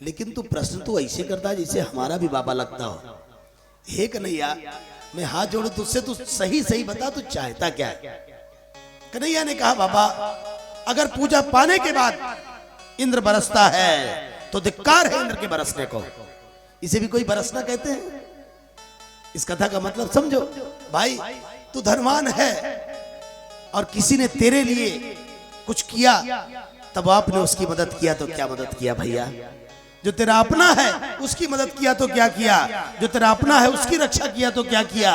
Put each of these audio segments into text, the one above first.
लेकिन तू प्रश्न तो ऐसे करता है जैसे हमारा भी बाबा लगता हो। हे कन्हैया, मैं हाथ जोड़ू तुझसे, तू सही सही बता, तू चाहता क्या है? कन्हैया ने कहा, बाबा अगर पूजा पाने के बाद इंद्र बरसता है तो धिक्कार है इंद्र के बरसने को। इसे भी कोई बरसना कहते हैं? इस कथा का मतलब समझो भाई। तू धनवान है और किसी ने तेरे लिए कुछ किया, तब आपने उसकी मदद किया तो क्या मदद किया भैया? जो तेरा अपना है उसकी मदद किया तो क्या किया? जो तेरा अपना है उसकी रक्षा किया तो क्या किया?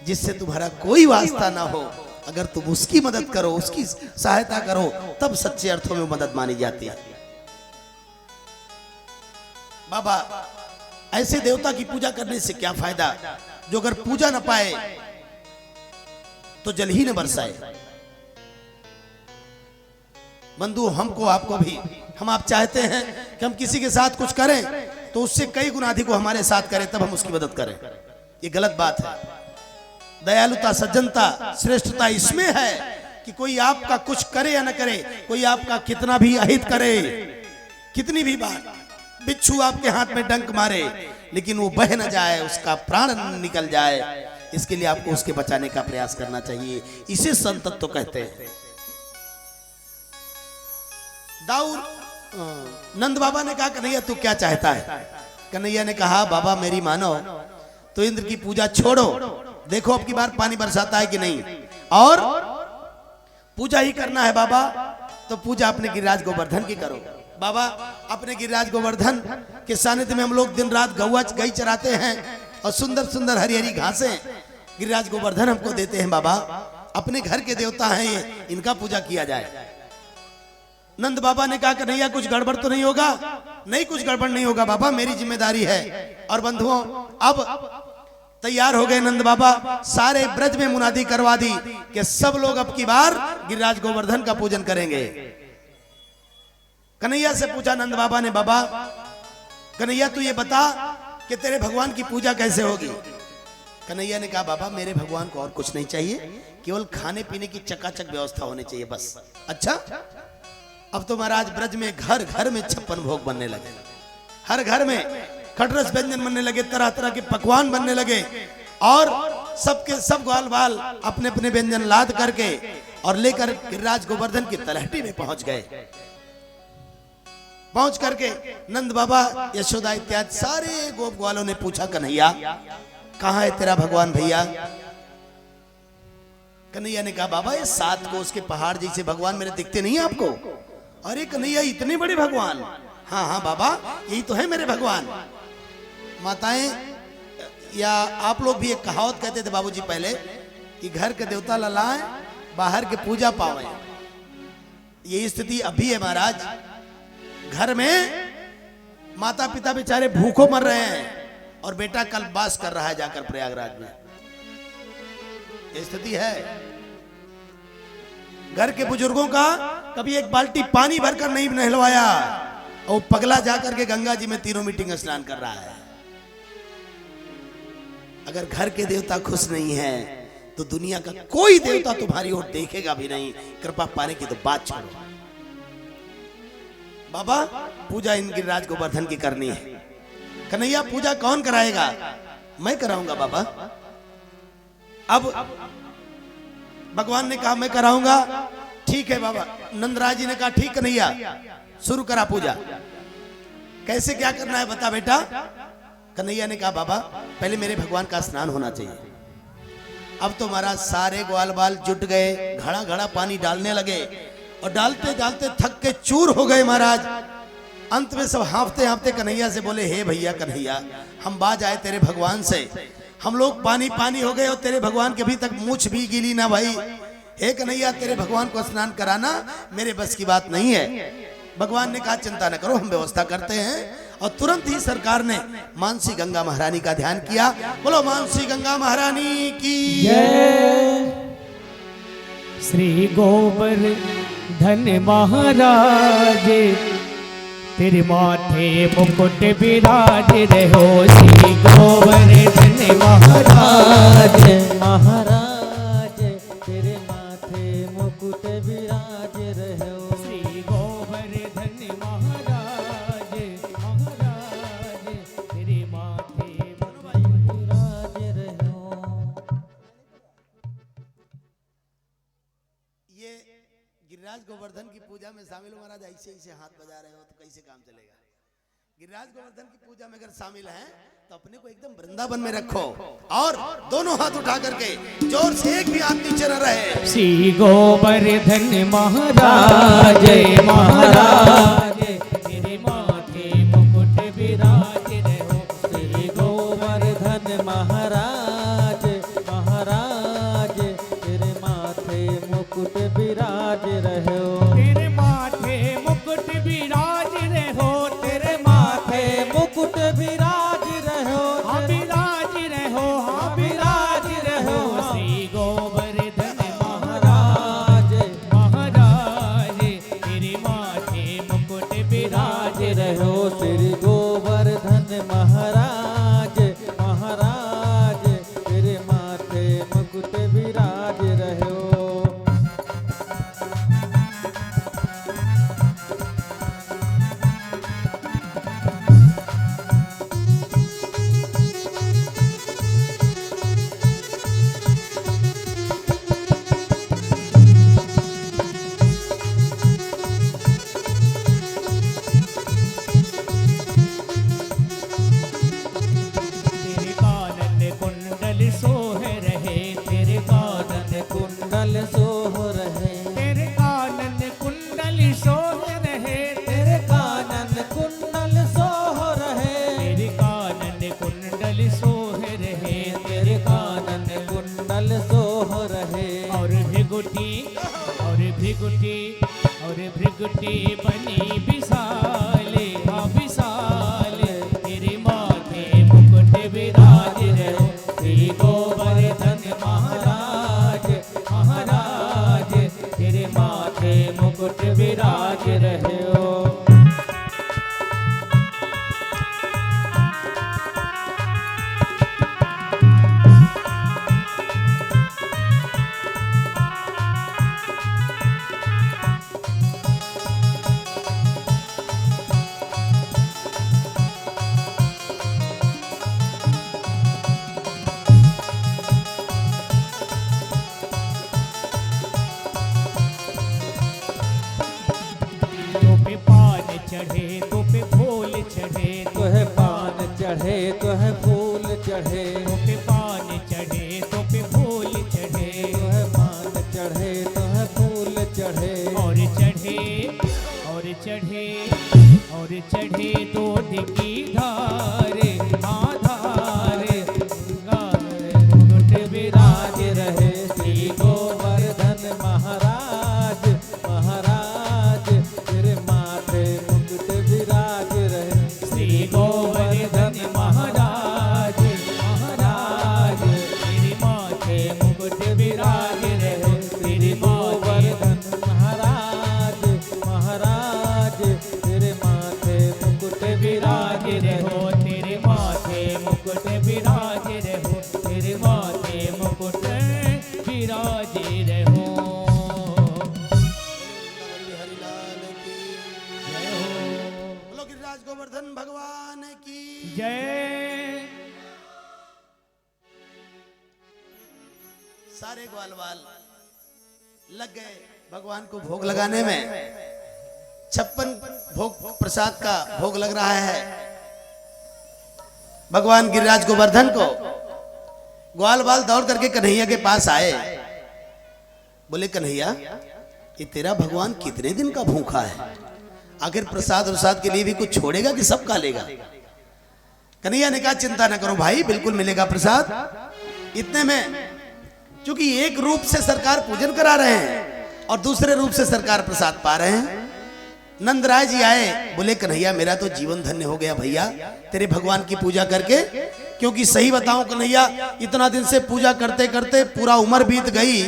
जिससे तुम्हारा कोई वास्ता ना हो, अगर तुम उसकी मदद करो, उसकी सहायता करो, तब सच्चे अर्थों में मदद मानी जाती है। बाबा, ऐसे देवता की पूजा करने से क्या फायदा जो अगर पूजा न पाए तो जल ही न बरसाए। बंधु, हमको आपको भी, हम आप चाहते हैं कि हम किसी के साथ कुछ करें तो उससे कई गुना अधिक वो हमारे साथ करे, तब हम उसकी मदद करें। ये गलत बात है। दयालुता, सज्जनता, श्रेष्ठता इसमें है कि कोई आपका कुछ करे या न करे, कोई आपका कितना भी अहित करे, कितनी भी बार बिच्छू आपके हाथ में डंक मारे, लेकिन वो बह न जाए, उसका प्राण निकल जाए, इसके लिए आपको उसके बचाने का प्रयास करना चाहिए। इसे संतत्व कहते हैं। दाऊद नंद बाबा ने कहा, कन्हैया तू क्या चाहता है? कन्हैया ने कहा, बाबा मेरी मानो तो इंद्र की पूजा छोड़ो, देखो अब की बार पानी बरसाता है कि नहीं, और पूजा ही करना है बाबा तो पूजा अपने गिरिराज गोवर्धन की करो। बाबा, अपने गिरिराज गोवर्धन के सानिध्य में हम लोग दिन रात गई चराते हैं और सुंदर सुंदर हरी हरी घासें गिरिराज गोवर्धन हमको देते हैं। बाबा, अपने घर के देवता हैं ये, इनका पूजा किया जाए। नंद बाबा ने कहा, कन्हैया कुछ गड़बड़ तो नहीं होगा? नहीं, कुछ गड़बड़ नहीं होगा बाबा, मेरी जिम्मेदारी है। और बंधुओं, अब तैयार हो गए नंद बाबा, सारे ब्रज में मुनादी करवा दी कि सब लोग अब की बार गिरिराज गोवर्धन का पूजन करेंगे। कन्हैया से पूछा नंद बाबा ने, बाबा कन्हैया तू ये बता कि तेरे भगवान की पूजा कैसे होगी? कन्हैया ने कहा, बाबा मेरे भगवान को और कुछ नहीं चाहिए, केवल खाने पीने की चकाचक व्यवस्था होनी चाहिए बस। अच्छा, अब तो महाराज ब्रज में घर घर में 56 भोग बनने लगे, हर घर में खटरस व्यंजन बनने लगे, तरह तरह के पकवान बनने लगे, और सबके सब ग्वाल बाल अपने अपने व्यंजन लाद करके और लेकर गिरिराज गोवर्धन की तलहटी में पहुंच गए। पहुंच करके नंद बाबा, यशोदा इत्यादि सारे गोप ग्वालों ने पूछा, कन्हैया कहाँ है तेरा भगवान भैया? कन्हैया ने कहा, बाबा ये 7 कोस के पहाड़ जैसे भगवान मेरे दिखते नहीं आपको? अरे कन्हैया इतने बड़े भगवान? हाँ हाँ बाबा, यही तो है मेरे भगवान। माताएं या आप लोग भी एक कहावत कहते थे बाबूजी पहले कि घर के देवता ललाएं, बाहर के पूजा पावे। यही स्थिति अभी है महाराज। घर में माता पिता बेचारे भूखों मर रहे हैं और बेटा कल्पवास कर रहा है जाकर प्रयागराज में। ये स्थिति है। घर के बुजुर्गों का कभी एक बाल्टी पानी भरकर नहीं नहलवाया और पगला जाकर के गंगा जी में तीनों मीटिंग स्नान कर रहा है। अगर घर के देवता खुश नहीं है तो दुनिया का कोई देवता तुम्हारी ओर देखेगा भी नहीं। कृपा पाने की तो बात छोड़ो। बाबा पूजा इन गिरिराज गोवर्धन की करनी है। कन्हैया पूजा कौन कराएगा? मैं कराऊंगा बाबा। अब भगवान ने कहा मैं कराऊंगा। ठीक है बाबा। नंदराज जी ने कहा ठीक कन्हैया शुरू करा पूजा। कैसे क्या करना है बता बेटा। कन्हैया ने कहा बाबा पहले मेरे भगवान का स्नान होना चाहिए। अब तो महाराज सारे ग्वाल बाल जुट गए, घड़ा घड़ा पानी डालने लगे और डालते डालते थक के चूर हो गए महाराज। अंत में सब हांफते हांफते कन्हैया से बोले हे भैया कन्हैया हम बाज आए तेरे भगवान से, हम लोग पानी पानी हो गए और तेरे भगवान के अभी तक मूछ भी गिली ना भाई। हे कन्हैया तेरे भगवान को स्नान कराना मेरे बस की बात नहीं है। भगवान ने कहा चिंता न करो हम व्यवस्था करते हैं। और तुरंत ही सरकार ने मानसी गंगा महारानी का ध्यान किया। बोलो मानसी गंगा महारानी की जय। श्री गोवर्धन महाराज तेरे माथे मुकुट विराज रहो। श्री गोवर्धन महाराज महाराज तेरे माथे मुकुट विराज रहो। श्री गोवर्धन महाराज शामिल हो महाराज, ऐसे ऐसे हाथ बजा रहे हो तो कैसे काम चलेगा। गिरिराज गोवर्धन की पूजा में अगर शामिल हैं तो अपने को एकदम वृंदावन में रखो और दोनों हाथ उठा करके जोर से, एक भी हाथ नीचे न रहे। श्री गोवर्धन महाराज महाराज तेरे माथे मुकुट विराज रहो। श्री गोवर्धन महाराज महाराज तेरे माथे मुकुट विराज रहो। तेरे माथे मुकुट विराज रहो। तेरे माथे मुकुट विराज रहो। विराज रहो, विराज रहो। श्री गोवर्धन महाराज महाराज तेरे माथे मुकुट विराज रहो। श्री गोवर्धन महाराज महाराज तेरे माथे मुकुट विराज रहो। तेरे कानन कुंडल सोह रहे। तेरे कानन कुंडल सोह रहे। तेरे कानन कुंडल सोह रहे। तेरे कानन कुंडल सोह रहे। तेरे कानन कुंडल सोह रहे। तेरे कानन कुंडल सोह रहे। और भृगुटी और भृगुटी बनी विशाले, हाँ विशाले तेरे माथे मुकुट विराज रहो। श्री गोवर्धन महाराज महाराज तेरे माथे मुकुट विराज रहो। तो पे पान चढ़े, तो पे फूल चढ़े, तुह पान चढ़े तुह फूल चढ़े। तो पे पान चढ़े, तो पे फूल चढ़े तुह पान चढ़े तुह फूल चढ़े। और चढ़े और चढ़े और चढ़े दूध की धारे, हाँ धारे मुकुट विराज रहे। श्री गोवर्धन महाराज महाराज तेरे माथे मुकुट विराज रहे। श्री गोवर्धन महाराज महाराज तेरे माथे मुकुट विराज रहे। तेरे गोवर्धन महाराज महाराज तेरे माथे मुकुट विराज रहो। तेरे माथे मुकुट विराज रहो। तेरे माथे मुकुट विराज रहो। हरिलाल की जय हो, बोलो गिरिराज गोवर्धन भगवान की। जय। सारे ग्वाल वाल लग गए भगवान को भोग लगाने में। 56 भोग प्रसाद का भोग लग रहा है भगवान गिरिराज गोवर्धन को। ग्वाल बाल दौड़ करके कन्हैया के पास आए, बोले कन्हैया ये तेरा भगवान कितने दिन का भूखा है, आखिर प्रसाद प्रसाद के लिए भी कुछ छोड़ेगा कि सब खा लेगा। कन्हैया ने कहा चिंता न करो भाई, बिल्कुल मिलेगा प्रसाद। इतने में चूंकि एक रूप से सरकार पूजन करा रहे हैं और दूसरे रूप से सरकार प्रसाद पा रहे हैं, नंदराय जी आए, बोले कन्हैया मेरा तो जीवन धन्य हो गया भैया तेरे भगवान की पूजा करके। क्योंकि सही बताऊं कन्हैया, इतना दिन से पूजा करते करते पूरा उम्र बीत गई,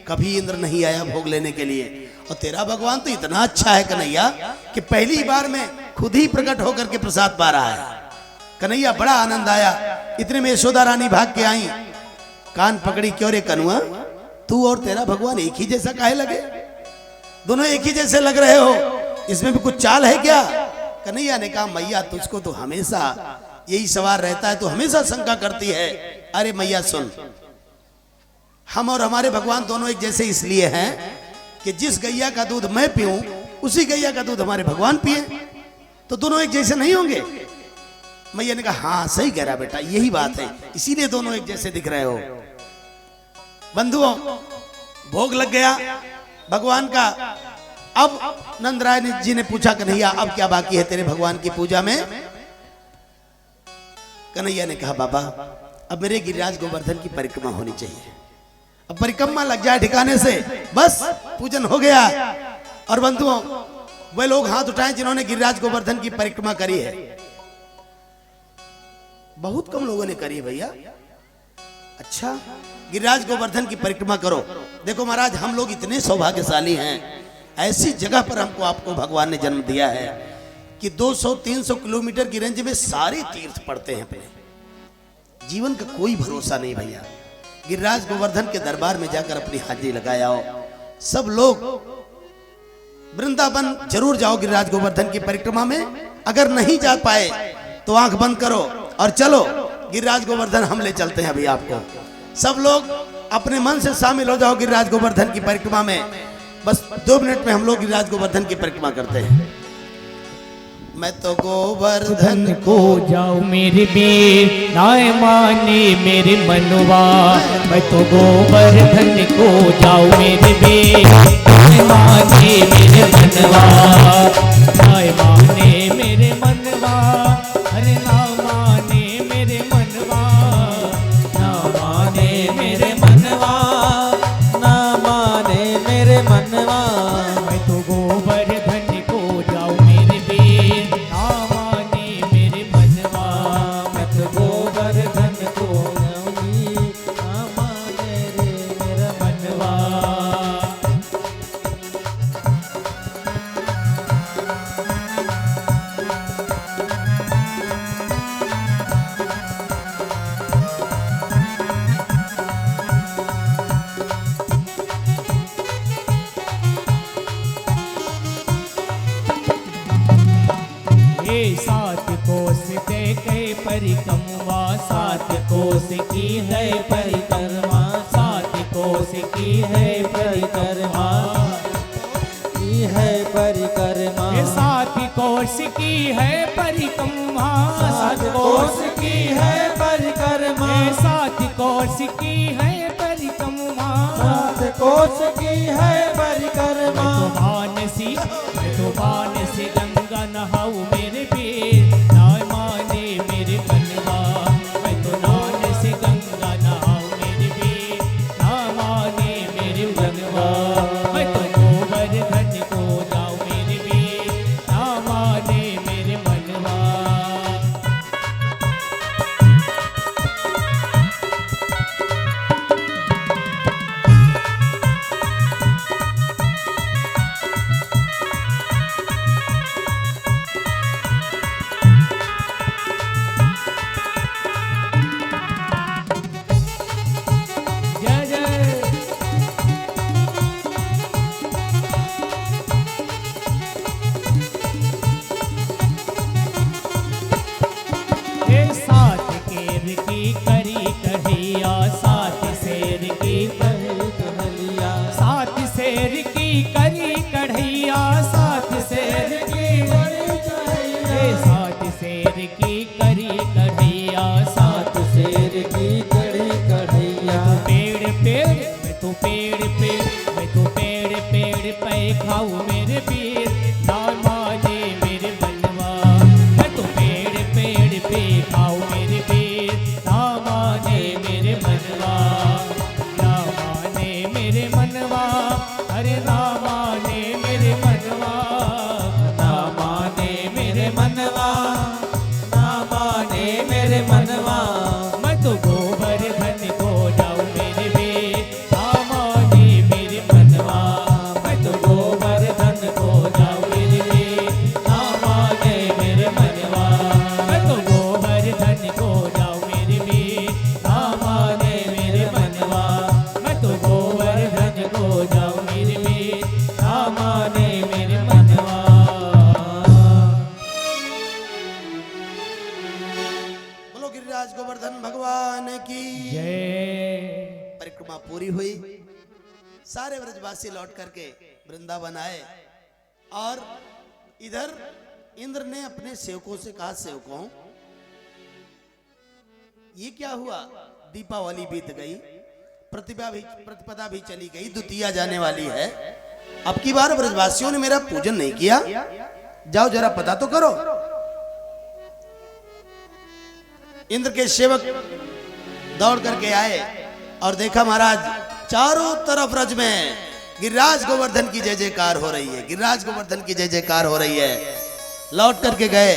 कभी इंद्र नहीं आया भोग लेने के लिए, और तेरा भगवान तो इतना अच्छा है कन्हैया कि पहली बार में खुद ही प्रकट होकर के प्रसाद पा रहा है। कन्हैया बड़ा आनंद आया। इतने में यशोदा रानी भाग के आई, कान पकड़ी, क्यों रे कनुआ तू और तेरा भगवान एक ही जैसा काहे लगे, दोनों एक ही जैसे लग रहे हो, इसमें भी कुछ चाल है क्या। कन्हैया ने कहा मैया तुझको तो हमेशा यही सवाल रहता है, तू हमेशा शंका करती है। अरे मैया सुन, हम और हमारे भगवान दोनों एक जैसे इसलिए हैं कि जिस गैया का दूध मैं पीऊं उसी गैया का दूध हमारे भगवान पिए, तो दोनों एक जैसे नहीं होंगे। मैया ने कहा हाँ सही कह रहा बेटा, यही बात है, इसीलिए दोनों एक जैसे दिख रहे हो। बंधुओं, भोग लग गया भगवान का। अब नंदराय जी ने पूछा कन्हैया अब क्या बाकी है तेरे भगवान की पूजा में? कन्हैया ने कहा बाबा अब मेरे गिरिराज गोवर्धन की परिक्रमा होनी चाहिए। अब परिक्रमा लग जाए ठिकाने से, बस पूजन हो गया। और बंधुओं, वे लोग हाथ उठाएं जिन्होंने गिरिराज गोवर्धन की परिक्रमा करी है। बहुत कम लोगों ने करी है भैया। अच्छा, गिरिराज गोवर्धन की परिक्रमा करो। देखो महाराज, हम लोग इतने सौभाग्यशाली हैं, ऐसी जगह पर हमको आपको भगवान ने जन्म दिया है कि 200-300 किलोमीटर की रेंज में सारे तीर्थ पड़ते हैं अपने। जीवन का कोई भरोसा नहीं भैया। गिरिराज गोवर्धन के दरबार में जाकर अपनी हाजिरी लगाओ। सब लोग वृंदावन जरूर जाओ गिरिराज गोवर्धन की परिक्रमा में। अगर नहीं जा पाए तो आंख बंद करो और चलो, गिरिराज गोवर्धन हम ले चलते हैं अभी आपको। सब लोग अपने मन से शामिल हो जाओ गिरिराज गोवर्धन की परिक्रमा में। बस 2 मिनट में हम लोग गिरिराज गोवर्धन की परिक्रमा करते हैं। मैं तो गोवर्धन को जाऊं मेरे वीर, नाय माने मेरे मनवा। मैं तो गोवर्धन को जाऊं मेरे वीर, नाय माने मेरे मनवा। नाय माने मेरे मनवा, अरे ना माने मेरे मनवा। ना माने मेरे मनवा, ना माने मेरे मनवा। मैं तो गोवर्धन को जाऊं मेरे वीर, ना माने मेरे मनवा। मैं तो गोवर्धन को जाऊंगी, ना माने रे मेरा मनवा। ये 7 कोस के परिक्रमा, 7 कोस की है परिक्रमा। 7 कोस की है परिक्रमा, की है परिक्रमा। ये 7 कोस की है परिक्रमा। 7 कोस की है परिक्रमा। ये 7 कोस की है परिक्रमा। 7 कोस की है परिक्रमा। मैं तो मानसी गंगा नहाऊं मेरे वीर, ना माने मेरे मनवा। मैं तो मानसी गंगा नहाऊं मेरे वीर, ना माने मेरे मनवा। मैं तो गोवर्धन को जाऊं मेरे वीर, ना माने मेरे मनवा। जय जय हे 7 केर की करी कढ़ैया, 7 शेर की कही कहलिया। 7 शेर की करी कढ़ैया, 7 शेर की हे 7 शेर की करी कढ़ैया। 7 शेर की कड़ी कढ़ैया। पेड़ पेड़ मैं तो पेड़ पेड़ मैं तो पेड़ पेड़ पे खाऊं मेरे वीर, ना माने मेरे मनवा। मैं तो पेड़ पेड़ पे खाऊं मेरे वीर, ना माने मेरे मनवा। ना माने मेरे मनवा, अरे ना माने मेरे मनवा। ना माने मेरे मनवा, ना माने मेरे मनवा। मैं तो गोवर्धन को जाऊं मेरे वीर, ना माने मेरे मनवा। मैं तो गोवर्धन को जाऊं मेरे वीर, ना माने मेरे मनवा। मैं तो गोवर्धन को जाऊं मेरे वीर, ना माने मेरे मनवा। मैं तो गोवर्धन को जाऊं मेरे वीर, ना माने मेरे मनवा। बोलो गिरिराज गोवर्धन भगवान की। जय। परिक्रमा पूरी हुई, सारे व्रजवासी लौट करके वृंदावन आए। और इधर इंद्र ने अपने सेवकों से कहा, सेवकों ये क्या हुआ, दीपावली बीत गई, प्रतिपदा भी चली गई, द्वितीया जाने वाली है, अब की बार ब्रजवासियों ने मेरा पूजन नहीं किया, जाओ जरा पता तो करो। इंद्र के सेवक दौड़ करके आए और देखा महाराज चारों तरफ रज में गिरिराज गोवर्धन की जय जयकार हो रही है, गिरिराज गोवर्धन की जय जयकार हो रही है। लौट करके गए,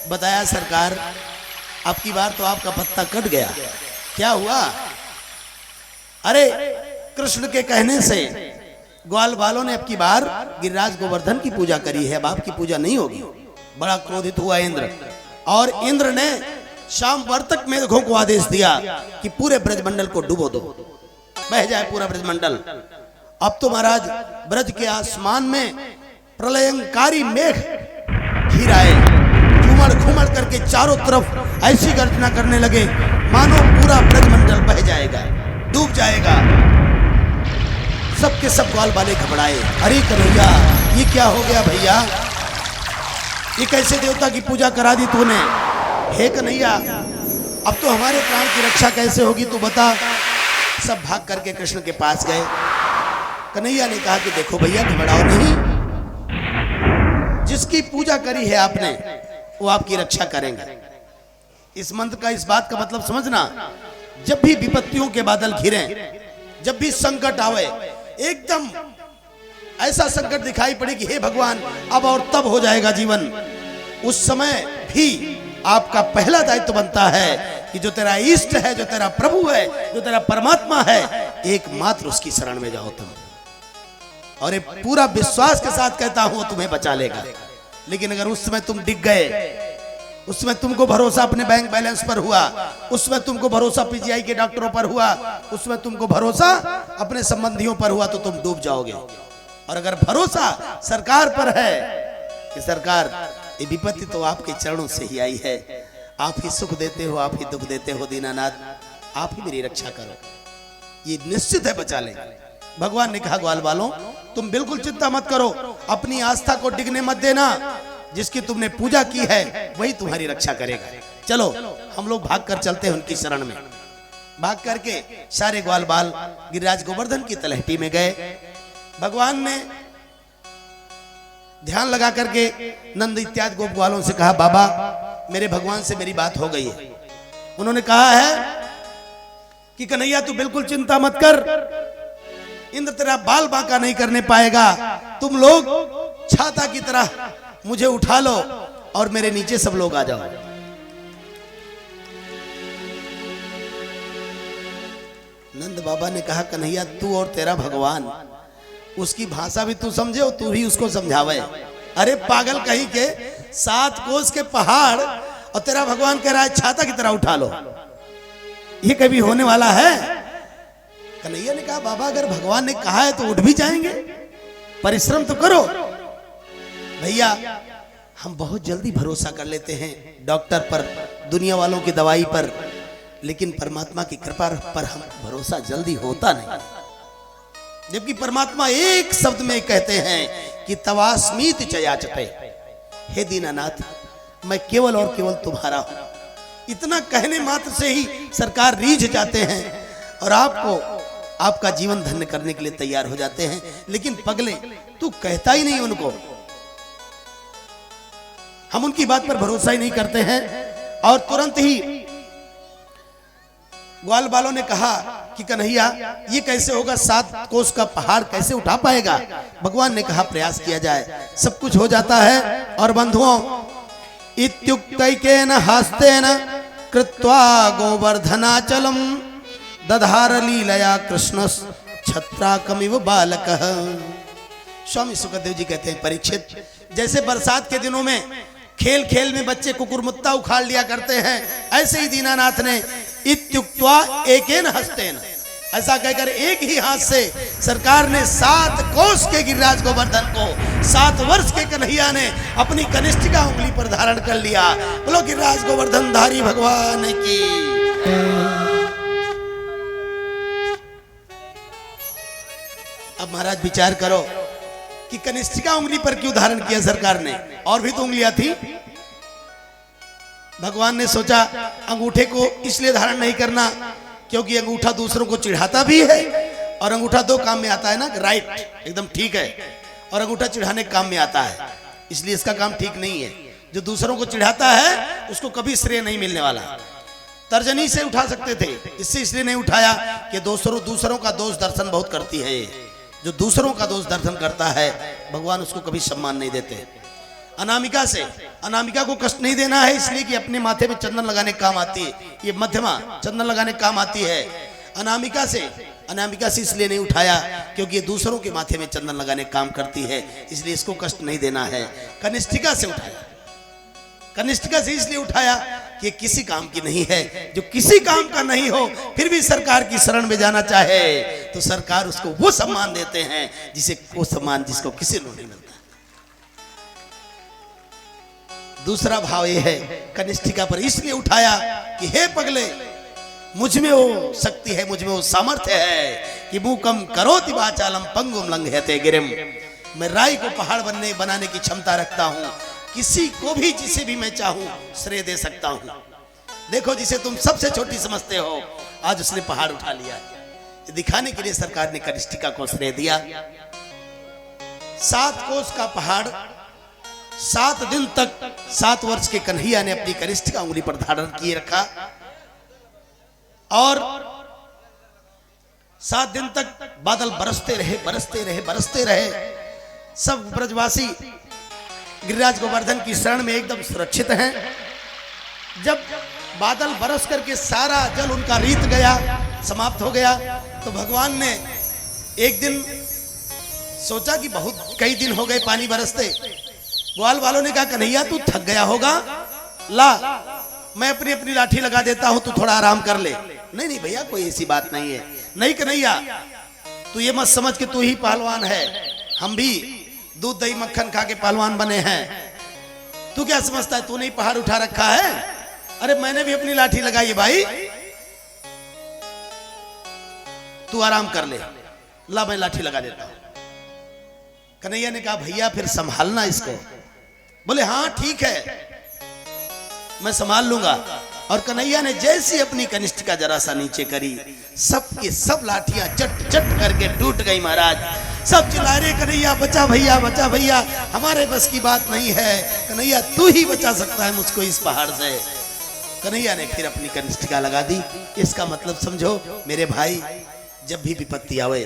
बताया सरकार अब की बार तो आपका पत्ता कट गया। क्या हुआ? अरे कृष्ण के कहने से ग्वाल बालों ने अब की बार गिरिराज गोवर्धन की पूजा करी है, अब आपकी पूजा नहीं होगी। बड़ा क्रोधित हुआ इंद्र, और इंद्र ने शाम वर्तक मेघों को आदेश दिया कि पूरे ब्रजमंडल को डुबो दो, बह जाए पूरा ब्रजमंडल। अब तो महाराज ब्रज के आसमान में प्रलयंकारी मेघ घिर आए, झूमड़ घूमड़ करके चारों तरफ ऐसी गर्जना करने लगे मानो पूरा ब्रजमंडल बह जाएगा, डूब जाएगा। सबके सब ग्वाल बाले घबराए, अरे कन्हैया ये क्या हो गया भैया, ये कैसे देवता की पूजा करा दी तूने? हे कन्हैया अब तो हमारे प्राण की रक्षा कैसे होगी तू बता। सब भाग करके कृष्ण के पास गए। कन्हैया ने कहा कि देखो भैया घबराओ नहीं, जिसकी पूजा करी है आपने वो आपकी रक्षा करेंगे। इस मंत्र का, इस बात का मतलब समझना, जब भी विपत्तियों के बादल घिरे, जब भी संकट आवे, एकदम ऐसा संकट दिखाई पड़े कि हे भगवान अब और तब हो जाएगा जीवन, उस समय भी आपका पहला दायित्व बनता है कि जो तेरा इष्ट है, जो तेरा प्रभु है, जो तेरा परमात्मा है, एकमात्र उसकी शरण में जाओ तुम। और ये पूरा विश्वास के साथ कहता हूं तुम्हें बचा लेगा। लेकिन अगर उस समय तुम डिग गए, उसमें तुमको भरोसा अपने बैंक बैलेंस पर हुआ, उसमें तुमको भरोसा पीजीआई के डॉक्टरों पर हुआ, उसमें तुमको भरोसा अपने संबंधियों पर हुआ, तो तुम डूब जाओगे। और अगर भरोसा सरकार पर है कि सरकार ये विपत्ति तो आपके चरणों से ही आई है, आप ही सुख देते हो, आप ही दुख देते हो दीनानाथ, आप ही मेरी रक्षा करो, ये निश्चित है बचा लेंगे। भगवान ने कहा ग्वाल बालों तुम बिल्कुल चिंता मत करो, अपनी आस्था को डिगने मत देना, जिसकी तुमने पूजा की है वही तुम्हारी रक्षा करेगा। चलो हम लोग भाग कर चलते हैं उनकी शरण में। भाग करके सारे ग्वाल बाल गिरिराज गोवर्धन की तलहटी में गए। भगवान ने ध्यान लगा करके नंद इत्यादि गोप ग्वालों से कहा, बाबा मेरे भगवान से मेरी बात हो गई है। उन्होंने कहा है कि कन्हैया तू बिल्कुल चिंता मत कर, इंद्र तेरा बाल बांका नहीं करने पाएगा, तुम लोग छाता की तरह मुझे उठा लो और मेरे नीचे सब लोग आ जाओ। नंद बाबा ने कहा कन्हैया तू और तेरा भगवान, उसकी भाषा भी तू समझे और तू ही उसको समझावे। अरे पागल कहीं के, 7 कोस के पहाड़ और तेरा भगवान कह रहा है छाता की तरह उठा लो, ये कभी होने वाला है? कन्हैया ने कहा बाबा अगर भगवान ने कहा है तो उठ भी जाएंगे, परिश्रम तो करो। भैया हम बहुत जल्दी भरोसा कर लेते हैं डॉक्टर पर, दुनिया वालों की दवाई पर, लेकिन परमात्मा की कृपा पर हम भरोसा जल्दी होता नहीं। जबकि परमात्मा एक शब्द में कहते हैं कि तवास्मीत चयाचते, हे दीनानाथ मैं केवल और केवल तुम्हारा हूं। इतना कहने मात्र से ही सरकार रीझ जाते हैं और आपको आपका जीवन धन्य करने के लिए तैयार हो जाते हैं। लेकिन पगले तू कहता ही नहीं उनको, हम उनकी बात पर भरोसा ही नहीं करते हैं। और तुरंत ही ग्वाल बालों ने कहा कि कन्हैया ये कैसे होगा, 7 कोस का पहाड़ कैसे उठा पाएगा? भगवान ने कहा प्रयास किया जाए, सब कुछ हो जाता है। और बंधुओं इत्युक्तैकेन हस्तेन कृत्वा गोवर्धनाचलम दधार लीलया कृष्ण छत्राकमिव बालकः। स्वामी सुखदेव जी कहते हैं परीक्षित, जैसे बरसात के दिनों में खेल खेल में बच्चे कुकुरमुत्ता उखाड़ लिया करते हैं, ऐसे ही दीनानाथ ने इत्युक्त्वा एकेन हस्तेन, ऐसा कहकर एक ही हाथ से सरकार ने 7 कोस के गिरिराज गोवर्धन को 7 वर्ष के कन्हैया ने अपनी कनिष्ठिका उंगली पर धारण कर लिया। बोलो गिरिराज गोवर्धन धारी भगवान की। अब महाराज विचार करो, कि कनिष्ठिका उंगली पर क्यों धारण किया सरकार ने, और भी तो उंगलियां थी। भगवान ने सोचा अंगूठे को इसलिए धारण नहीं करना क्योंकि अंगूठा दूसरों को चिढ़ाता भी है, और अंगूठा दो काम में आता है ना, राइट एकदम ठीक है, और अंगूठा चिढ़ाने के काम में आता है, इसलिए इसका काम ठीक नहीं है। जो दूसरों को चिढ़ाता है उसको कभी श्रेय नहीं मिलने वाला। तर्जनी से उठा सकते थे, इससे इसलिए नहीं उठाया कि दूसरों का दोष दर्शन बहुत करती है। जो दूसरों का दोष दर्शन करता है भगवान उसको कभी सम्मान नहीं देते। अनामिका को कष्ट नहीं देना है, इसलिए कि अपने माथे में चंदन लगाने काम आती है, ये मध्यमा चंदन लगाने काम आती है। अनामिका से इसलिए नहीं उठाया क्योंकि ये दूसरों के माथे में चंदन लगाने काम करती है, इसलिए इसको कष्ट नहीं देना है। कनिष्ठिका से उठाया, कनिष्ठिका से इसलिए उठाया कि किसी काम की नहीं है। जो किसी काम का नहीं हो फिर भी सरकार की शरण में जाना चाहे तो सरकार उसको वो सम्मान देते हैं जिसको किसी को नहीं मिलता। दूसरा भाव ये है, कनिष्ठिका पर इसलिए उठाया कि हे पगले, मुझ में वो शक्ति है, मुझ में वो सामर्थ्य है कि मूकम करोति वाचालम पंगुम लंघयते गिरिम। मैं राई को पहाड़ बनाने की क्षमता रखता हूं, किसी को भी जिसे भी मैं चाहूं श्रेय दे सकता हूं। देखो जिसे तुम सबसे छोटी समझते हो आज उसने पहाड़ उठा लिया। ये दिखाने के लिए सरकार ने कनिष्ठिका को श्रेय दिया। 7 कोस का पहाड़ 7 दिन तक 7 वर्ष के कन्हैया ने अपनी कनिष्ठिका उंगली पर धारण किए रखा, और 7 दिन तक बादल बरसते रहे। सब ब्रजवासी गिरिराज गोवर्धन की शरण में एकदम सुरक्षित हैं। जब बादल बरस करके सारा जल उनका रीत गया, समाप्त हो गया, तो भगवान ने एक दिन सोचा कि बहुत कई दिन हो गए पानी बरसते। ग्वाल वालों ने कहा कन्हैया तू थक गया होगा, ला मैं अपनी अपनी लाठी लगा देता हूं, तू थोड़ा आराम कर ले। नहीं भैया कोई ऐसी बात नहीं है। नहीं कन्हैया तू ये मत समझ कि तू ही पहलवान है, हम भी दूध दही मक्खन खा के पहलवान बने हैं। तू क्या समझता है तूने ही पहाड़ उठा रखा है? अरे मैंने भी अपनी लाठी लगाई भाई, तू आराम कर ले, ला मैं लाठी लगा देता हूं। कन्हैया ने कहा भैया फिर संभालना इसको। बोले हाँ ठीक है मैं संभाल लूंगा। और कन्हैया ने जैसी अपनी कनिष्ठिका जरा सा नीचे करी, सबके सब लाठियां चट चट करके टूट गई महाराज। सब चिल्ला रहे कन्हैया बचा भैया, हमारे बस की बात नहीं है, कन्हैया तू ही बचा सकता है मुझको इस पहाड़ से। कन्हैया ने फिर अपनी कनिष्ठिका लगा दी। इसका मतलब समझो मेरे भाई, जब भी विपत्ति आवे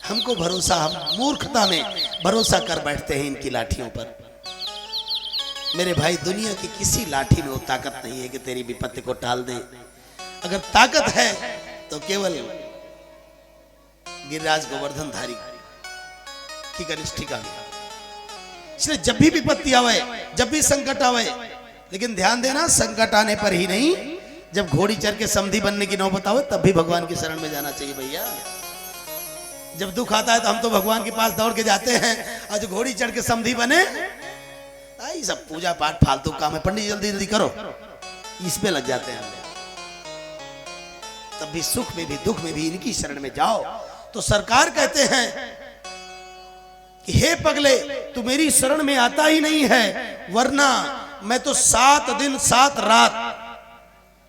हमको भरोसा, हम मूर्खता में भरोसा कर बैठते हैं इनकी लाठियों पर। मेरे भाई दुनिया की किसी लाठी में वो ताकत नहीं है कि तेरी विपत्ति को टाल दे। अगर ताकत है तो केवल गिरिराज गोवर्धन धारी की कनिष्ठिका में। इसलिए जब भी विपत्ति आवे, जब भी संकट आवे, लेकिन ध्यान देना संकट आने पर ही नहीं, जब घोड़ी चढ़ के समधी बनने की नौबत आवे तब भी भगवान की शरण में जाना चाहिए भैया। जब दुख आता है तो हम तो भगवान के पास दौड़ के जाते हैं, और जो घोड़ी चढ़ के समधी बने आई सब पूजा पाठ फालतू काम है, पंडित जल्दी जल्दी करो, इसमें लग जाते हैं। तब भी सुख में भी दुख में भी इनकी शरण में जाओ। तो सरकार कहते हैं कि हे पगले तू मेरी शरण में आता ही नहीं है, वरना मैं तो 7 दिन 7 रात,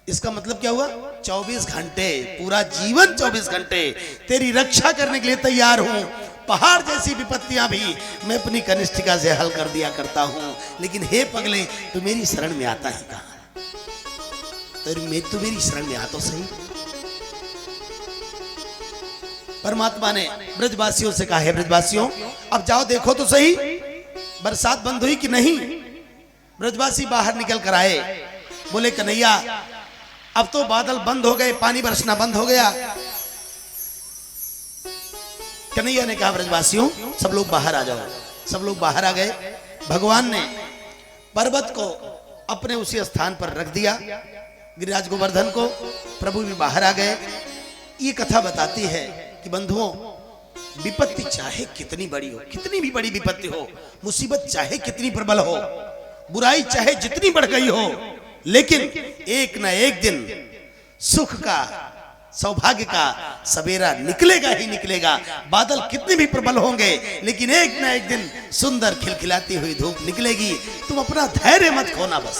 इसका मतलब क्या हुआ 24 घंटे, पूरा जीवन 24 घंटे तेरी रक्षा करने के लिए तैयार हूं। पहाड़ जैसी विपत्तियां भी मैं अपनी कनिष्ठिका से हल कर दिया करता हूं, लेकिन हे पगले तू मेरी शरण में आता ही कहां? तू मेरी शरण में आ तो सही। परमात्मा ने ब्रजवासियों से कहा है ब्रजवासियों अब जाओ देखो तो सही बरसात बंद हुई कि नहीं। ब्रजवासी बाहर निकल कर आए, बोले कन्हैया अब तो बादल बंद हो गए, पानी बरसना बंद हो गया। कन्हैया ने कहा ब्रजवासियों सब लोग बाहर आ जाओ। सब लोग बाहर आ गए। भगवान ने पर्वत को अपने उसी स्थान पर रख दिया, गिरिराज गोवर्धन को, प्रभु भी बाहर आ गए। ये कथा बताती है कि बंधुओं विपत्ति चाहे कितनी बड़ी हो, कितनी भी बड़ी विपत्ति हो, मुसीबत चाहे कितनी प्रबल हो, बुराई चाहे जितनी बढ़ गई हो, लेकिन एक न एक दिन सुख का सौभाग्य का सवेरा निकलेगा ही निकलेगा। बादल कितने भी प्रबल होंगे लेकिन एक ना एक दिन सुंदर खिलखिलाती हुई धूप निकलेगी। तुम अपना धैर्य मत खोना, बस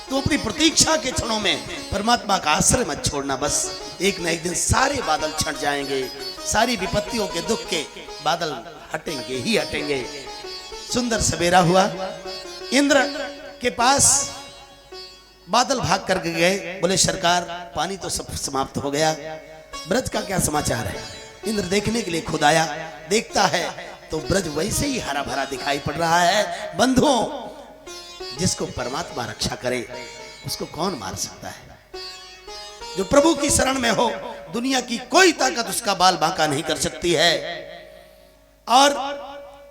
तुम अपनी प्रतीक्षा के क्षणों में परमात्मा का आश्रय मत छोड़ना। बस एक ना एक दिन सारे बादल छट जाएंगे, सारी विपत्तियों के दुख के बादल हटेंगे ही हटेंगे। सुंदर सवेरा हुआ। इंद्र के पास बादल भाग कर गए, बोले सरकार पानी तो सब समाप्त हो गया, ब्रज का क्या समाचार है। इंद्र देखने के लिए खुद आया, देखता है तो ब्रज वैसे ही हरा भरा दिखाई पड़ रहा है। बंधुओं, जिसको परमात्मा रक्षा करे उसको कौन मार सकता है। जो प्रभु की शरण में हो दुनिया की कोई ताकत उसका बाल बांका नहीं कर सकती है। और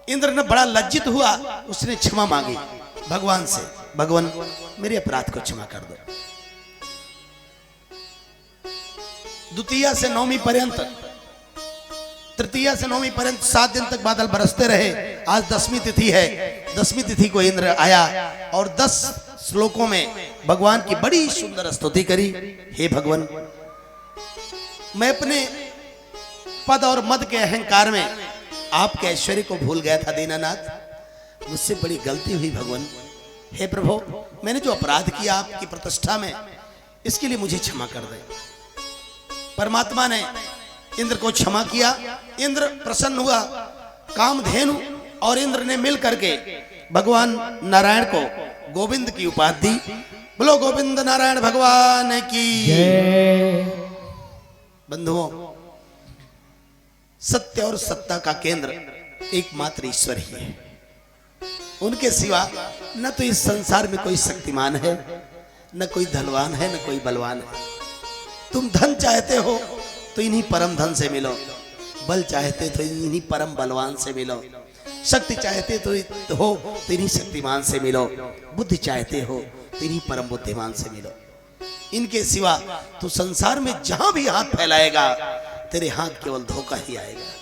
इंद्र ने बड़ा लज्जित हुआ, उसने क्षमा मांगी भगवान से, भगवान मेरे अपराध को क्षमा कर दो। द्वितीया से नवमी पर्यंत, तृतीया से नवमी पर्यंत 7 दिन तक बादल बरसते रहे। आज 10वीं तिथि है। 10वीं तिथि को इंद्र आया और 10 श्लोकों में भगवान की बड़ी सुंदर स्तुति करी। हे भगवान, मैं अपने पद और मद के अहंकार में आपके ऐश्वर्य को भूल गया था दीनानाथ, मुझसे बड़ी गलती हुई भगवान। हे प्रभु, मैंने जो अपराध किया आपकी प्रतिष्ठा में, इसके लिए मुझे क्षमा कर दे। परमात्मा ने इंद्र को क्षमा किया। इंद्र प्रसन्न हुआ। कामधेनु और इंद्र ने मिल करके भगवान नारायण को गोविंद की उपाधि दी। बोलो गोविंद नारायण भगवान की जय। बंधुओं, सत्य और सत्ता का केंद्र एकमात्र ईश्वर ही है। उनके सिवा न तो इस संसार में कोई शक्तिमान है, न कोई धनवान है, न कोई बलवान है। तुम धन चाहते हो तो इन्हीं परम धन से मिलो, बल चाहते तो इन्हीं परम बलवान से मिलो, शक्ति चाहते तो हो तो इन्हीं शक्तिमान से मिलो, बुद्धि चाहते हो तो इन्हीं परम बुद्धिमान से मिलो। इनके सिवा तू संसार में जहां भी हाथ फैलाएगा तेरे हाथ केवल धोखा ही आएगा।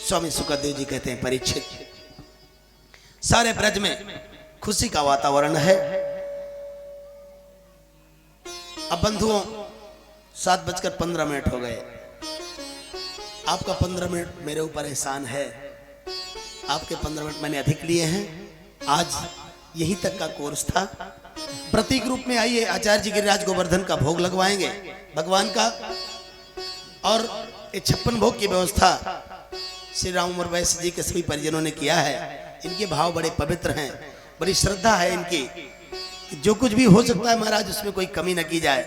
स्वामी सुखदेव जी कहते हैं, परीक्षित, सारे ब्रज में खुशी का वातावरण है। अब बंधुओं 7:15 हो गए। आपका 15 मिनट मेरे ऊपर एहसान है। आपके 15 मिनट मैंने अधिक लिए हैं। आज यहीं तक का कोर्स था। प्रतीक रूप में आइए, आचार्य जी गिरिराज गोवर्धन का भोग लगवाएंगे भगवान का। और ये 56 भोग की व्यवस्था श्री राम उमर वैश्य जी के सभी परिजनों ने किया है। इनके भाव बड़े पवित्र हैं, बड़ी श्रद्धा है इनकी। जो कुछ भी हो सकता है महाराज उसमें कोई कमी न की जाए।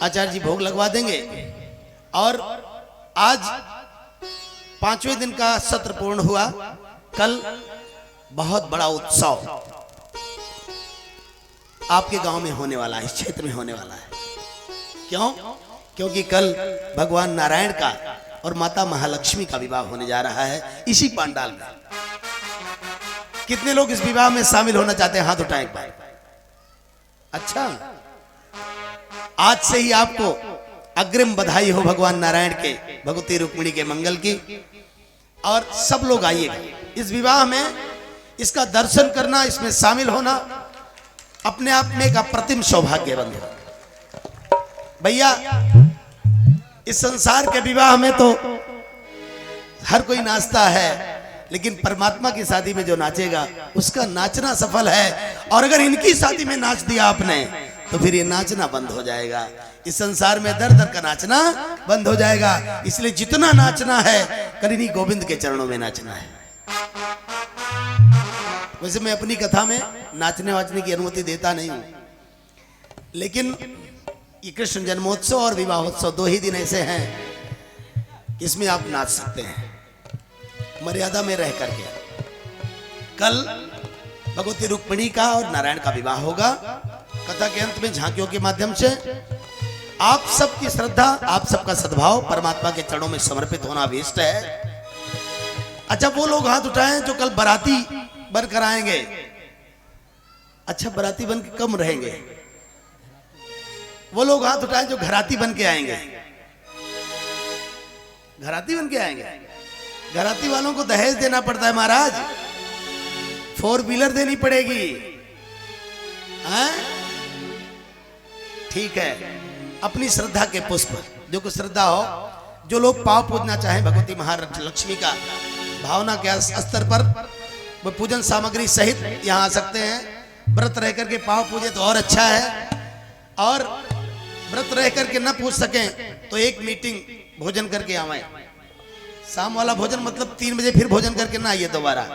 आचार्य जी भोग लगवा देंगे। और आज 5वें दिन का सत्र पूर्ण हुआ। कल बहुत बड़ा उत्सव आपके गांव में होने वाला है, इस क्षेत्र में होने वाला है। क्यों? क्योंकि कल भगवान नारायण का और माता महालक्ष्मी का विवाह होने जा रहा है इसी पंडाल में। कितने लोग इस विवाह में शामिल होना चाहते हैं? हाथ उठाएं एक बार। अच्छा, आज से ही आपको अग्रिम बधाई हो भगवान नारायण के, भगवती रुक्मिणी के मंगल की। और सब लोग आइएगा इस विवाह में, इसका दर्शन करना, इसमें शामिल होना अपने आप में एक अप्रतिम सौभाग्य बंधु। भैया, इस संसार के विवाह में तो हर कोई नाचता है, लेकिन परमात्मा की शादी में जो नाचेगा उसका नाचना सफल है। और अगर इनकी शादी में नाच दिया आपने तो फिर ये नाचना बंद हो जाएगा। इस संसार में दर दर का नाचना बंद हो जाएगा। इसलिए जितना नाचना है कल इन्हीं गोविंद के चरणों में नाचना है। वैसे मैं अपनी कथा में नाचने वाचने की अनुमति देता नहीं हूं, लेकिन ये कृष्ण जन्मोत्सव और विवाहोत्सव 2 ही दिन ऐसे हैं, इसमें आप नाच सकते हैं मर्यादा में रह करके। कल भगवती रुक्मिणी का और नारायण का विवाह होगा। कथा के अंत में झांकियों के माध्यम से आप सबकी श्रद्धा, आप सबका सद्भाव परमात्मा के चरणों में समर्पित होना अभीष्ट है। अच्छा, वो लोग हाथ उठाएं जो कल बाराती बनकर आएंगे। अच्छा, बाराती बन के कम रहेंगे। वो लोग हाथ उठाएं जो घराती बन के आएंगे। घराती बन के आएंगे। घराती वालों को दहेज देना पड़ता है महाराज, 4 व्हीलर देनी पड़ेगी। हैं? ठीक है, अपनी श्रद्धा के पुष्प, जो कुछ श्रद्धा हो, जो लोग पाव पूजना चाहें भगवती महालक्ष्मी का भावना के स्तर पर, वो पूजन सामग्री सहित यहाँ आ सकते हैं। व्रत रह करके पाव पूजे तो और अच्छा है, और व्रत रह करके न पूछ सकें तो एक मीटिंग भोजन करके आवे। शाम वाला भोजन मतलब 3 बजे फिर भोजन करके ना आइए दोबारा,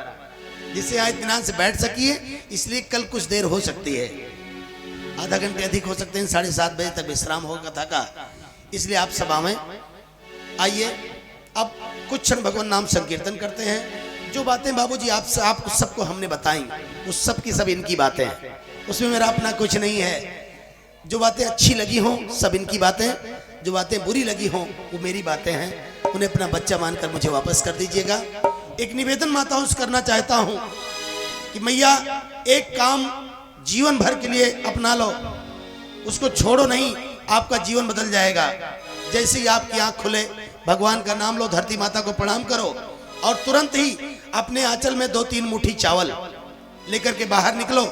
जिससे आज इत्मीनान से बैठ सकिए। इसलिए कल कुछ देर हो सकती है, आधा घंटे अधिक हो सकते हैं, 7:30 बजे तक विश्राम होगा कथा का। इसलिए आप सब आवें, आइए। अब कुछ क्षण भगवान नाम संकीर्तन करते हैं। जो बातें बाबूजी आपको सबको हमने बताई, उस सब की सब इनकी बातें हैं, उसमें मेरा अपना कुछ नहीं है। जो बातें अच्छी लगी हों सब इनकी बातें, जो बातें बुरी लगी हों वो मेरी बातें हैं। उन्हें अपना बच्चा मानकर मुझे वापस कर दीजिएगा। एक निवेदन माताओं से करना चाहता हूं कि मैया एक काम जीवन भर के लिए अपना लो, उसको छोड़ो नहीं, आपका जीवन बदल जाएगा। जैसे ही आपकी आंख खुले, भगवान का नाम लो, धरती माता को प्रणाम करो, और तुरंत ही अपने आंचल में 2-3 मुट्ठी चावल लेकर के बाहर निकलो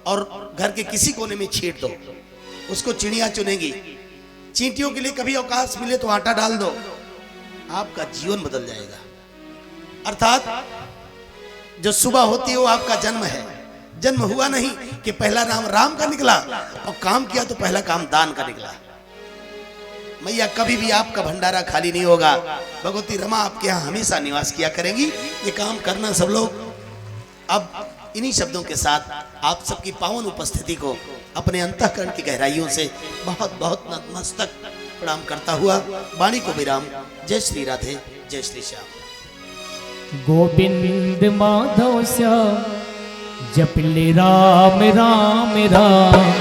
और घर के किसी कोने में छींट दो। उसको चिड़िया चुनेगी, चींटियों के लिए कभी अवकाश मिले तो आटा डाल दो, आपका जीवन बदल जाएगा। अर्थात जो सुबह होती है वो आपका जन्म है। जन्म हुआ नहीं कि पहला नाम राम का निकला, और काम किया तो पहला काम दान का निकला। मैया कभी भी आपका भंडारा खाली नहीं होगा। भगवती रमा आपके यहाँ हमेशा निवास किया करेंगी। ये काम करना सब लोग। अब इन्हीं शब्दों के साथ आप सबकी पावन उपस्थिति को अपने अंतःकरण की गहराइयों से बहुत बहुत नतमस्तक प्रणाम करता हुआ वाणी को विराम। जय श्री राधे, जय श्री श्याम। गोविंद माधव श्याम जपले राम राम राम।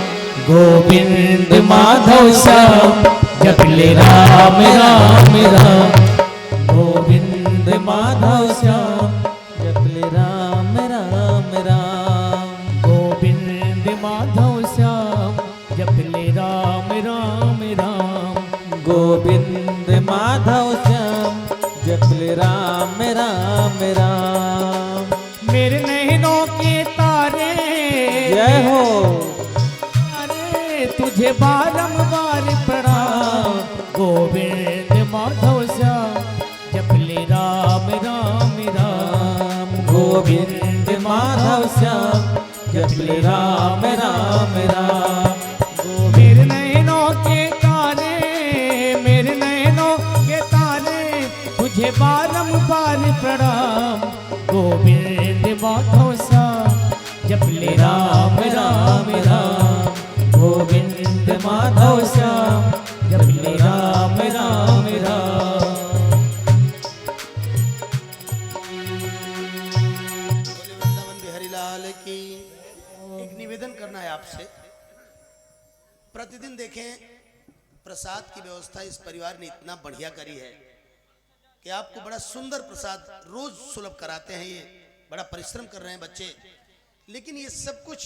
गोविंद माधव श्याम जपले राम राम राम। गोविंद माधव श्याम जपले राम राम राम। गोविंद माधव श्याम जपले राम राम राम। गोविंद माधव श्याम जपले राम राम राम। मेरे नैनों के तारे जय हो, अरे तुझे बारंबार प्रणाम। गोविंद माधव श्याम जपले राम राम राम। गोविंद माधव श्याम जपले राम राम राम। मेरे नैनों के तारे, मेरे नैनों के तारे तुझे बारंबार प्रणाम। गोविंद माधव श्याम जपले राम राम राम। गोविंद माधव श्याम जपले राम राम राम। वृंदावन बिहारी लाल की। एक निवेदन करना है आपसे। प्रतिदिन देखें, प्रसाद की व्यवस्था इस परिवार ने इतना बढ़िया करी है कि आपको बड़ा सुंदर प्रसाद रोज सुलभ कराते हैं। ये बड़ा परिश्रम कर रहे हैं बच्चे, लेकिन ये सब कुछ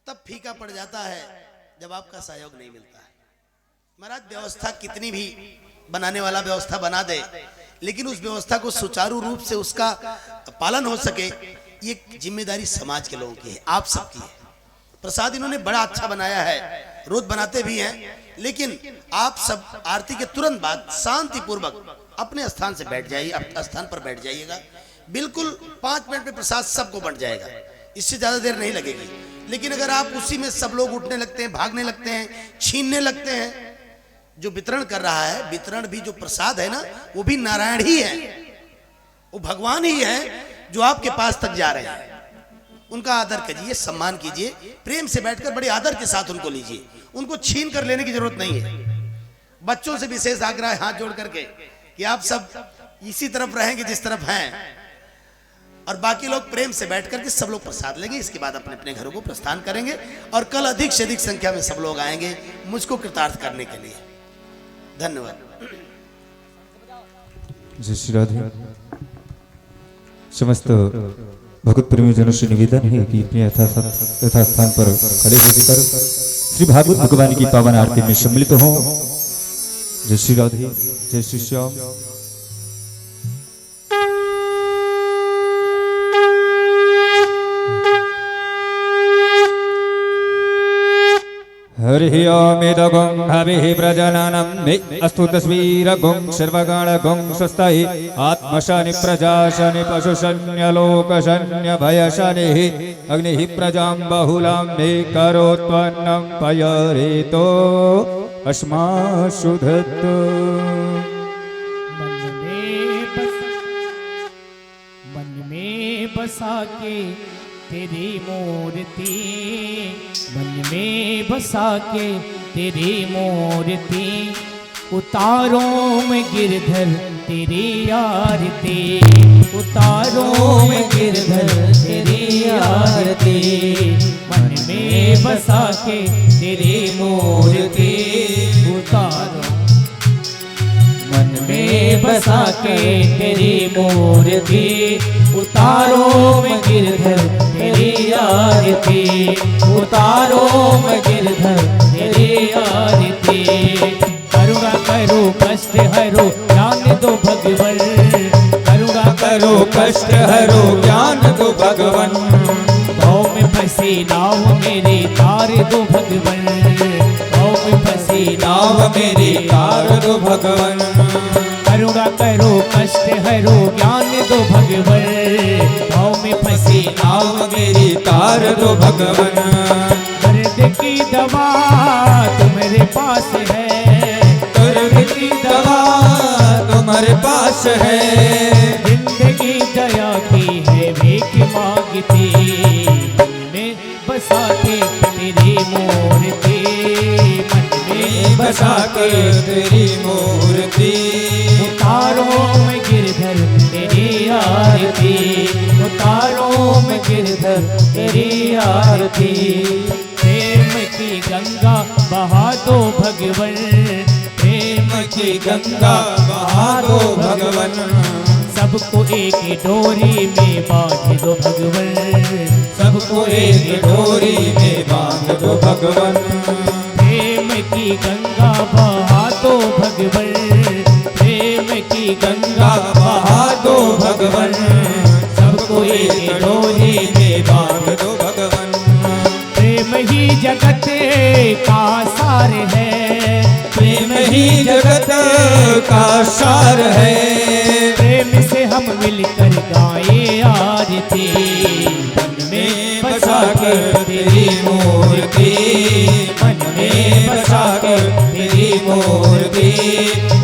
तब फीका पड़ जाता है जब आपका सहयोग नहीं मिलता है। महाराज, व्यवस्था कितनी भी बनाने वाला व्यवस्था बना दे, लेकिन उस व्यवस्था को सुचारू रूप से उसका पालन हो सके, ये जिम्मेदारी समाज के लोगों की है, आप सबकी है। प्रसाद इन्होंने बड़ा अच्छा बनाया है, रोज बनाते भी हैं, लेकिन आप सब आरती के तुरंत बाद शांति पूर्वक अपने स्थान से बैठ जाइए, अपने स्थान पर बैठ जाइएगा। बिल्कुल 5 मिनट में प्रसाद सबको बंट जाएगा, इससे ज्यादा देर नहीं लगेगी। लेकिन अगर आप उसी में सब लोग उठने लगते हैं, भागने लगते हैं, छीनने लगते हैं, जो वितरण कर रहा है, वितरण भी जो प्रसाद है ना, वो भी नारायण ही है, वो भगवान ही है जो आपके पास तक जा रहे हैं। उनका आदर कीजिए, सम्मान कीजिए, प्रेम से बैठकर बड़े आदर के साथ उनको लीजिए। उनको छीन कर लेने की जरूरत नहीं है। बच्चों से विशेष आग्रह है हाथ जोड़ करके कि आप सब इसी तरफ रहेंगे जिस तरफ हैं, और बाकी लोग प्रेम से बैठ करके सब लोग प्रसाद लेंगे। इसके बाद अपने अपने घरों को प्रस्थान करेंगे, और कल अधिक से अधिक संख्या में सब लोग आएंगे मुझको कृतार्थ करने के लिए। धन्यवाद। जय श्री राधे। समस्त भगवत प्रेमीजनों से निवेदन है कि अपने यथास्थान पर खड़े होकर श्री भागवत भगवान की पावन आरती में सम्मिलित हों। जय श्री राधे, जय श्री श्याम। तर्हि ओमिदगुं हविः प्रजननं मे अस्तु तस्वीरगुं सर्वगणगुं स्वस्ति आत्मशनि प्रजाशनि पशुशन्यलोकशन्य भयशनिः अग्निः प्रजां बहुलां मे करोत्पन्नं पयरेतो अस्मासु धत्तो मन में बसा के तेरी मूर्ति, मन में बसा के तेरी मूर्ति, उतारो में गिरधर तेरी आरती, उतारो में गिरधर तेरी आरती, मन में बसा के तेरी मूर्ति, उतारो मन में बसा के तेरी मूर्ति, उतारो में गिरधर तेरी आरती, उतारो में गिरधर तेरी आरती। करुणा करो कष्ट हरो ज्ञान दो भगवन, करुणा करो कष्ट हरो ज्ञान दो भगवन, भाव में फंसी नाव मेरे तार दो भगवन, भाव में फंसी नाव मेरे तार दो भगवन। करुणा करो कष्ट हरो ज्ञान दो भगवन, भाव में फंसी नाव मेरी तार दो भगवन। दर्द की दवा तुम्हारे पास है, दर्द की दवा तुम्हारे पास है, जिंदगी दया की है भीख मांगती, मन में बसा के तेरी मूर्ति, मन में बसा के तेरी मूर्ति, उतारो में गिरधर तेरी आरती, उतारो में गिरधर तेरी आरती। प्रेम की गंगा बहा दो भगवन, प्रेम की गंगा बहा दो भगवन, सबको एक डोरी में बांध दो भगवन, सबको एक डोरी में बांध दो भगवन। प्रेम की गंगा बहा दो भगवन, प्रेम की गंगा बहा दो भगवन, सबको एक डोरी में बांध दो भगवन। प्रेम ही जगत का सार है, प्रेम ही जगत का सार है, प्रेम से हम मिलकर गाए आरती, मन में बसा कर तेरी मूर्ति, मन में बसा कर तेरी मूर्ति,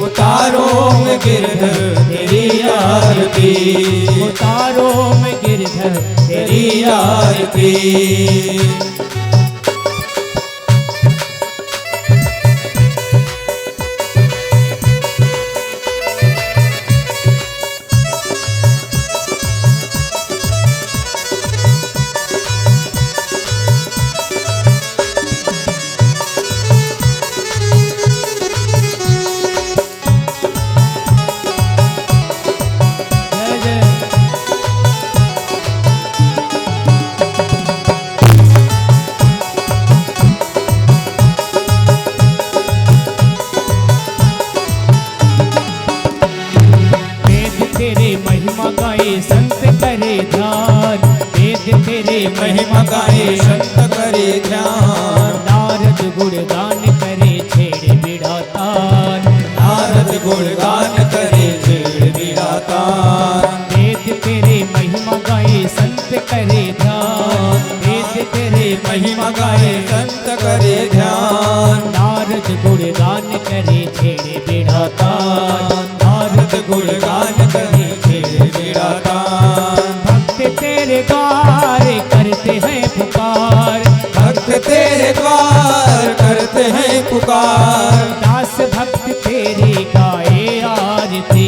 उतारो में गिरधर तेरी आरती, उतारो में गिरधर तेरी आरती। महिमा गाए संत करे ध्यान, नारद गुणगान करे छेड़ बिड़ातान, नारद गुणगान करे छेड़ बिड़ातान। वेद तेरे महिमा गाए संत करे ध्यान, वेद तेरे महिमा गाए संत करे ध्यान, नारद गुणगान करे छेड़ बिड़ातान, नारद गुणगान करे छेड़ बिड़ातान। भक्त तेरे द्वार करते हैं पुकार, भक्त तेरे द्वार करते हैं पुकार, दास भक्त तेरी गाए आरती,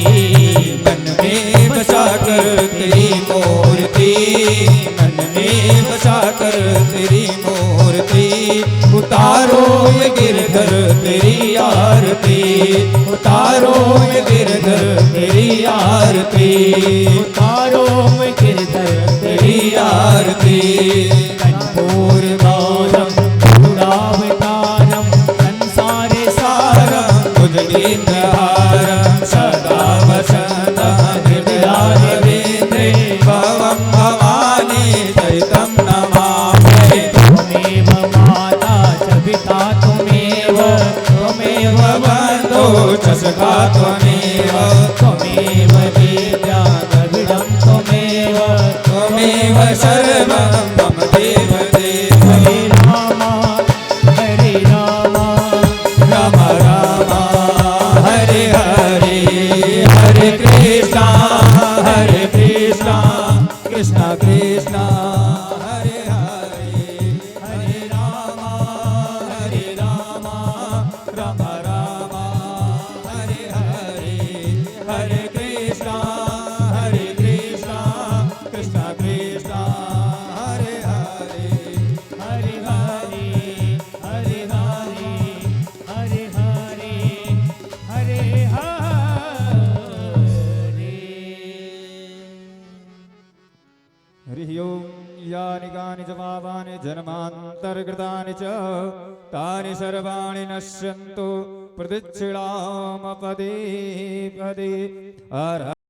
मन में बसा कर तेरी मूर्ति, मन में बसा कर तेरी मूर्ति, उतारो में गिरधर तेरी आरती, उतारो में गिरधर तेरी आरती, उतारो में गिरधर तेरी आरती। कर्पूर गौरम करुणावतारम संसार सारम भुजगेन्द्रहारम सदा वसंतं हृदयारविंदे भवं भवानी चरितं नमामि। त्वमेव माता च पिता तुम त्वमेव सर्वं मम देव देव हरे रामा राम राम हरे हरे हरे कृष्णा कृष्णा कृष्णा हरे हरे हरे राम राम राम हरे हरे हरे कृष्णा कृष्णा कृष्णा हरे हरे हरे हरे हरे हरे हरे हरे हरे हरे हरिः ओं यानि कानि च पापानि जन्मान्तर्कृतानि च तानि सर्वाणि नश्यन्तु प्रतिक्षिणाम पदे पदे।